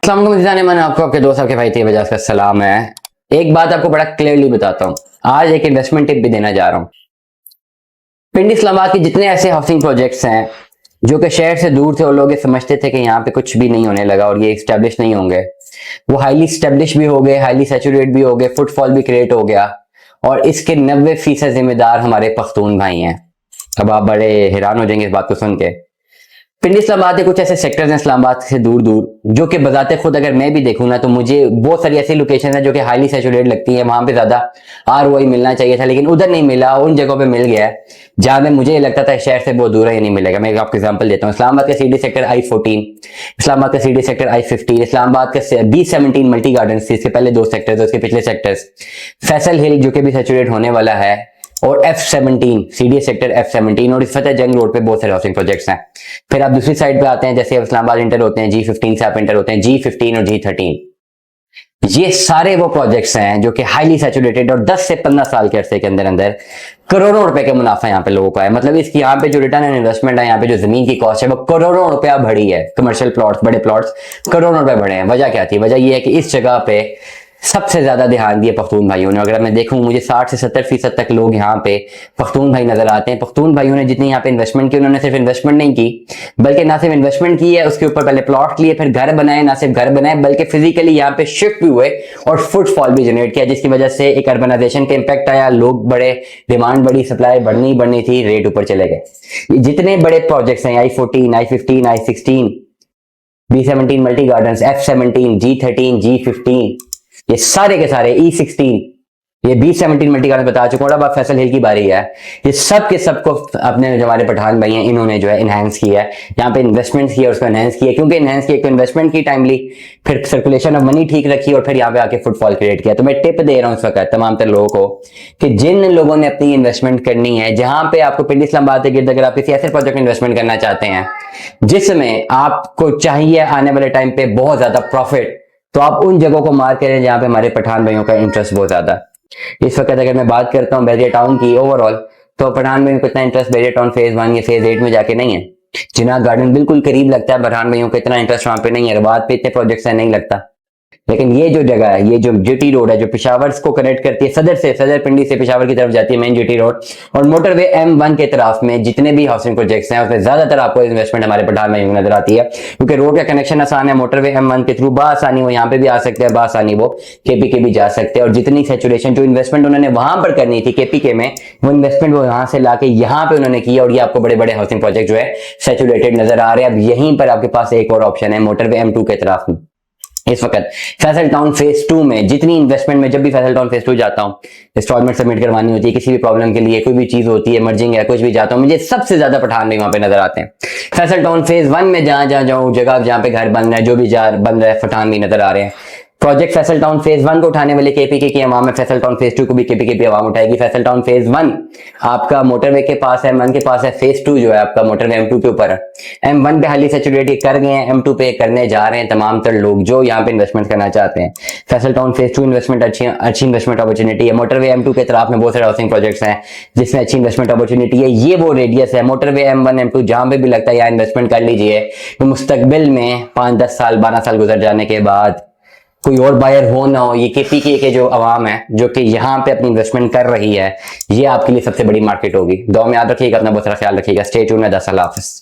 अस्सलाम वालेकुम, मैंने आपको आपके दोस्त आपके भाई थे वजह का सलाम है। एक बात आपको बड़ा क्लियरली बताता हूँ, आज एक इन्वेस्टमेंट टिप भी देना जा रहा हूँ। पिंडी इस्लामाबाद के जितने ऐसे हाउसिंग प्रोजेक्ट्स हैं जो कि शहर से दूर थे और लोग ये समझते थे कि यहाँ पे कुछ भी नहीं होने लगा और ये स्टैब्लिश नहीं होंगे, वो हाईली स्टैब्लिश भी हो गए, हाईली सैचुरेट भी हो गए, फुटफॉल भी क्रिएट हो गया और इसके 90% जिम्मेदार हमारे पख्तून भाई हैं। अब आप बड़े हैरान हो जाएंगे इस बात को सुन के। पिंडी इस्लामाबाद के कुछ ऐसे सेक्टर्स हैं इस्लामाबाद से दूर दूर जो कि बजाते खुद अगर मैं भी देखूँ ना तो मुझे बहुत सारी ऐसी लोकेशन है जो कि हाईली सैचुरेट लगती है, वहां पे ज्यादा ROI मिलना चाहिए था लेकिन उधर नहीं मिला, उन जगहों पे मिल गया है जहां में मुझे लगता था शहर से बहुत दूर है, ये नहीं मिलेगा। मैं आपको एग्जांपल देता हूँ, इस्लामाबाद का CD सेक्टर I14, इस्लामाबाद का CD सेक्टर I15, इस्लामाबाद का B17 मल्टी गार्डन, इसके पहले 2 सेक्टर्स, उसके पिछले सेक्टर्स, फैसल हिल जो कि भी सैचुरेट होने वाला है, और F17 CDA सेक्टर F17 और फतेह जंग रोड पे बहुत सारे हाउसिंग प्रोजेक्ट्स हैं। फिर आप दूसरी साइड पे आते हैं, जैसे इस्लामाबाद इंटर होते हैं G15 से आप इंटर होते हैं G15 और G13, ये सारे वो प्रोजेक्ट्स हैं जो कि हाईली सैचुरेटेड और 10 से 15 साल के अरसे के अंदर अंदर करोड़ों रुपए का मुनाफा यहाँ पे लोगों का है। मतलब इसकी यहाँ पे जो रिटर्न एंड इन्वेस्टमेंट है, यहाँ पे जो जमीन की कॉस्ट है वो करोड़ों रुपया बढ़ी है। कमर्शियल प्लॉट्स, बड़े प्लॉट्स करोड़ों रुपए बढ़े हैं। वजह क्या थी? वजह ये है कि इस जगह पे सबसे ज्यादा ध्यान दिया पख्तून भाइयों ने। अगर मैं देखूं, मुझे 60 से 70% तक लोग यहाँ पे पख्तून भाई नजर आते हैं। पख्तून भाइयों ने जितनी यहाँ पे इन्वेस्टमेंट की, उन्होंने सिर्फ इन्वेस्टमेंट नहीं की बल्कि ना सिर्फ इन्वेस्टमेंट की है, उसके ऊपर पहले प्लॉट लिए, फिर घर बनाए, ना सिर्फ घर बनाए बल्कि फिजिकली यहाँ पे शिफ्ट भी हुए और फुटफॉल भी जनरेट किया, जिसकी वजह से एक अर्बनाइजेशन का इंपैक्ट आया, लोग बढ़े, डिमांड बढ़ी, सप्लाई बढ़नी थी, रेट ऊपर चले गए। जितने बड़े प्रोजेक्ट्स हैं I14, I15, I16, B17 multi garden, F17, G13, G15, ये सारे के सारे E16, ये B17 मल्टी गार्डन बता चुका हूं। अब फैसल हिल की बारी है। ये सब के सबको अपने जो हमारे पठान भाई हैं इन्होंने जो है इनहेंस किया है, यहाँ पे इन्वेस्टमेंट किया और उसको इनहेंस किया। क्योंकि इनहेंस किया, तो इन्वेस्टमेंट की टाइमली, फिर सर्कुलेशन ऑफ मनी ठीक रखी और फिर यहाँ पे आके फुटफॉल क्रिएट किया। तो मैं टिप दे रहा हूँ इस वक्त तमाम तर लोगों को कि जिन लोगों ने अपनी इन्वेस्टमेंट करनी है, जहां पे आपको पिंडी इस्लामाबाद के गिर्द अगर आप किसी ऐसे प्रोजेक्ट में इन्वेस्टमेंट करना चाहते हैं जिसमें आपको चाहिए आने वाले टाइम पे बहुत ज्यादा प्रॉफिट, तो आप उन जगहों को मार करें जहां पे हमारे पठान भाइयों का इंटरेस्ट बहुत ज्यादा। इस वक्त अगर मैं बात करता हूँ बैरिया टाउन की ओवरऑल, तो पठान भाइयों को इतना इंटरेस्ट बैरिया टाउन फेज 1 या फेज 8 में जाके नहीं है। जिना गार्डन बिल्कुल करीब लगता है, पठान भाइयों को इतना इंटरेस्ट वहां पे नहीं है। रबात पे इतने प्रोजेक्ट्स है, नहीं लगता। लेकिन ये जो जगह है, ये जो GT रोड है जो पेशावर को कनेक्ट करती है, सदर पिंडी से पेशावर की तरफ जाती है मेन GT रोड, और मोटरवे M1 के तरफ में जितने भी हाउसिंग प्रोजेक्ट्स हैं उसमें ज्यादातर आपको इन्वेस्टमेंट हमारे पठान में नजर आती है। क्योंकि रोड का कनेक्शन आसान है, मोटरवे M1 के थ्रू बासानी वो यहाँ पे भी आ सकते हैं, बासानी वो KPK के भी जा सकते हैं। और जितनी सैचुरेशन जो इन्वेस्टमेंट उन्होंने वहां पर करनी थी KPK में, वो इन्वेस्टमेंट वो यहाँ से लाके यहाँ पे उन्होंने किया और ये आपको बड़े बड़े हाउसिंग प्रोजेक्ट जो है सैचुरेटेड नजर आ रहे हैं। अब यहीं पर आपके पास एक और ऑप्शन है मोटरवे M2 के तरफ में। इस वक्त फैसल टाउन फेज 2 में जितनी इन्वेस्टमेंट में, जब भी फैसल टाउन फेज 2 जाता हूँ, इंस्टॉलमेंट सबमिट करवानी होती है, किसी भी प्रॉब्लम के लिए, कोई भी चीज होती है, मर्जिंग है, कुछ भी जाता हूँ, मुझे सबसे ज्यादा पठान भाई वहां पे नजर आते हैं। फैसल टाउन फेज 1 में जहां जाऊँ, जगह जहां पे घर बन रहा है, जो भी बन रहा है, पठान भी नजर आ रहे हैं। प्रोजेक्ट फैसल टाउन फेज 1 को उठाने वाले KPK की आवाम है, फैसल टाउन फेज 2 को भी KPK की आवाम उठाएगी। फैसल टाउन फेज 1 आपका मोटरवे के पास है, M1 के पास है। फेज 2 जो है आपका मोटरवे M2 के ऊपर है। M1 पे हाईली सैचुरेट कर गए हैं, M2 पे करने जा रहे हैं तमाम तर लोग जो यहाँ पे इन्वेस्टमेंट करना चाहते हैं। फैसल टाउन फेज 2 इन्वेस्टमेंट अच्छी इन्वेस्टमेंट अपॉर्चुनिटी है। मोटरवे M2 के तरफ में बहुत सारे हाउसिंग प्रोजेक्ट्स हैं जिसमें अच्छी इन्वेस्टमेंट अपॉर्चुनिटी है। ये वो रेडियस है मोटरवे M1 M2 जहां पे भी लगता है यहाँ इन्वेस्टमेंट कर लीजिए, तो मुस्तकबिल में 5-10 साल 12 साल गुजर जाने के बाद कोई और बायर हो ना हो, ये KPK के जो अवाम है जो कि यहाँ पे अपनी इन्वेस्टमेंट कर रही है, ये आपके लिए सबसे बड़ी मार्केट होगी। दुआ में याद रखिएगा, अपना बहुत सारा ख्याल रखिएगा। स्टे ट्यून्ड, अल्लाह हाफिज़।